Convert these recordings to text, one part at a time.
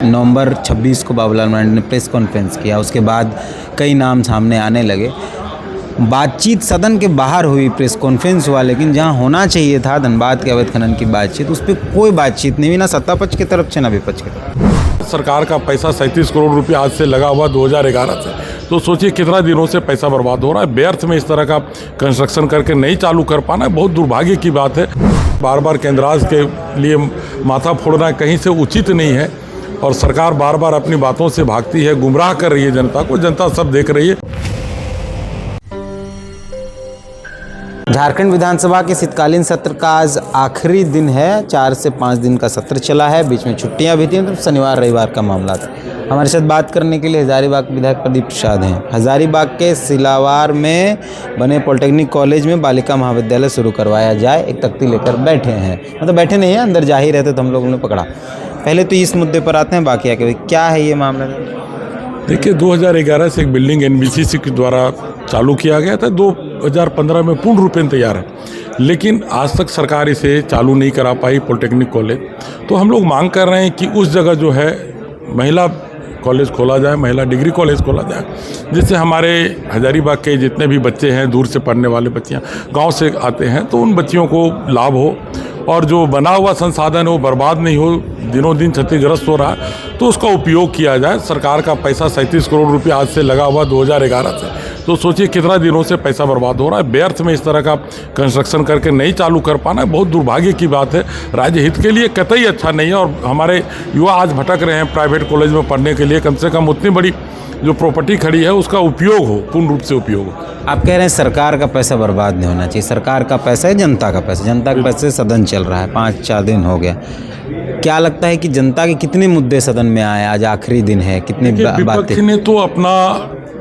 नवंबर 26 को बाबूलाल मरांडी ने press conference किया। उसके बाद कई नाम सामने आने लगे। बातचीत सदन के बाहर हुई, प्रेस कॉन्फ्रेंस हुआ, लेकिन जहां होना चाहिए था धनबाद के अवैध खनन की बातचीत, उस पर कोई बातचीत नहीं हुई, ना सत्ता पक्ष की तरफ से ना विपक्ष की तरफ। सरकार का पैसा 37 करोड़ रुपया आज से लगा हुआ 2011 से, तो सोचिए कितना दिनों से पैसा बर्बाद हो रहा है। व्यर्थ में इस तरह का कंस्ट्रक्शन करके नहीं चालू कर पाना बहुत दुर्भाग्य की बात है। बार बार केंद्राज के लिए माथा फोड़ना कहीं से उचित नहीं है और सरकार बार बार अपनी बातों से भागती है, गुमराह कर रही है जनता को। जनता सब देख रही है। झारखंड विधानसभा के शीतकालीन सत्र का आज आखिरी दिन है। 4 से 5 दिन का सत्र चला है, बीच में छुट्टियां भी थी, तो शनिवार रविवार का मामला था। हमारे साथ बात करने के लिए हजारीबाग विधायक प्रदीप प्रसाद हैं। हजारीबाग के सिलावार में बने पॉलिटेक्निक कॉलेज में बालिका महाविद्यालय शुरू करवाया जाए, एक तख्ती लेकर बैठे हैं। मतलब बैठे नहीं हैं, अंदर जा ही रहते तो हम लोगों ने पकड़ा। पहले तो इस मुद्दे पर आते हैं, बाकी आके क्या है ये मामला। देखिए, 2011 से एक बिल्डिंग NBCC के द्वारा चालू किया गया था, 2015 में पूर्ण रूप से तैयार है, लेकिन आज तक सरकार इसे चालू नहीं करा पाई पॉलिटेक्निक कॉलेज। तो हम लोग मांग कर रहे हैं कि उस जगह जो है महिला कॉलेज खोला जाए, महिला डिग्री कॉलेज खोला जाए, जिससे हमारे हजारीबाग के जितने भी बच्चे हैं, दूर से पढ़ने वाले बच्चियाँ गांव से आते हैं, तो उन बच्चियों को लाभ हो और जो बना हुआ संसाधन है वो बर्बाद नहीं हो, दिनों दिन क्षतिग्रस्त हो रहा है, तो उसका उपयोग किया जाए। सरकार का पैसा 37 करोड़ रुपया आज से लगा हुआ 2011 से, तो सोचिए कितना दिनों से पैसा बर्बाद हो रहा है। व्यर्थ में इस तरह का कंस्ट्रक्शन करके नहीं चालू कर पाना बहुत दुर्भाग्य की बात है। राज्य हित के लिए कतई अच्छा नहीं है और हमारे युवा आज भटक रहे हैं प्राइवेट कॉलेज में पढ़ने के लिए। कम से कम उतनी बड़ी जो प्रॉपर्टी खड़ी है उसका उपयोग हो, पूर्ण रूप से उपयोग हो। आप कह रहे हैं सरकार का पैसा बर्बाद नहीं होना चाहिए। सरकार का पैसा है जनता का पैसा, जनता के पैसे सदन चल रहा है, 5-4 दिन हो गया। क्या लगता है कि जनता के कितने मुद्दे सदन में आए? आज आखिरी दिन है, कितनी बातें? विपक्ष ने तो अपना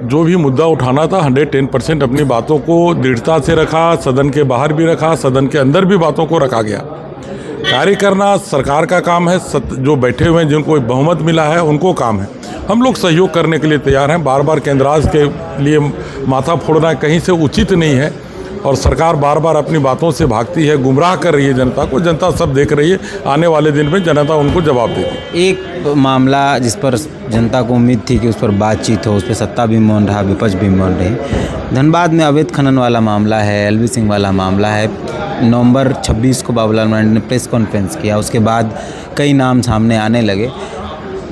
जो भी मुद्दा उठाना था 110% अपनी बातों को दृढ़ता से रखा, सदन के बाहर भी रखा, सदन के अंदर भी बातों को रखा गया। कार्य करना सरकार का काम है, जो बैठे हुए हैं जिनको बहुमत मिला है उनको काम है। हम लोग सहयोग करने के लिए तैयार हैं। बार बार केंद्राज के लिए माथा फोड़ना कहीं से उचित नहीं है और सरकार बार बार अपनी बातों से भागती है, गुमराह कर रही है जनता को। जनता सब देख रही है, आने वाले दिन में जनता उनको जवाब देगी। एक मामला जिस पर जनता को उम्मीद थी कि उस पर बातचीत हो, उस पर सत्ता भी मौन रहा, विपक्ष भी मौन रही। धनबाद में अवैध खनन वाला मामला है, LV सिंह वाला मामला है। नवंबर 26 को बाबूलाल मरांडी ने प्रेस कॉन्फ्रेंस किया। उसके बाद कई नाम सामने आने लगे।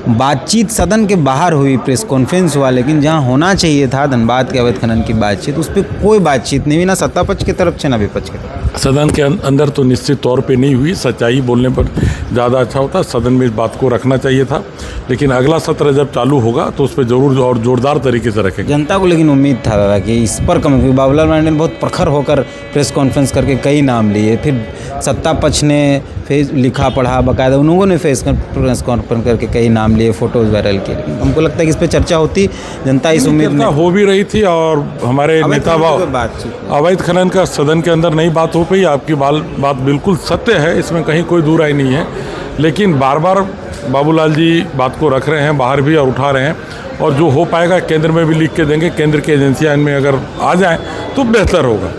बातचीत सदन के बाहर हुई, प्रेस कॉन्फ्रेंस हुआ, लेकिन जहां होना चाहिए था धनबाद के अवैध खनन की बातचीत, उस पर कोई बातचीत नहीं हुई, ना सत्ता पक्ष की तरफ से ना विपक्ष की तरफ। सदन के अंदर तो निश्चित तौर पे नहीं हुई। सच्चाई बोलने पर ज़्यादा अच्छा होता, सदन में इस बात को रखना चाहिए था, लेकिन अगला सत्र जब चालू होगा तो उस पर जरूर और जोरदार तरीके से रखेंगे। जनता को लेकिन उम्मीद था दादा कि इस पर कम, क्योंकि बाबूलाल मरांडी ने बहुत प्रखर होकर प्रेस कॉन्फ्रेंस करके कई नाम लिए, फिर सत्ता पक्ष ने फेस लिखा पढ़ा, बाकायदा उन लोगों ने प्रेस कॉन्फ्रेंस करके कई नाम लिए, फोटोज वायरल किए। लेकिन हमको लगता है कि इस पर चर्चा होती, जनता इस उम्मीद में हो भी रही थी और हमारे नेता अवैध खनन का सदन के अंदर नहीं बात हो पाई। आपकी बात बिल्कुल सत्य है, इसमें कहीं कोई दूर आई नहीं है, लेकिन बार बार बाबूलाल जी बात को रख रहे हैं बाहर भी और उठा रहे हैं, और जो हो पाएगा केंद्र में भी लिख के देंगे। केंद्र की एजेंसियां इनमें अगर आ जाएं तो बेहतर होगा।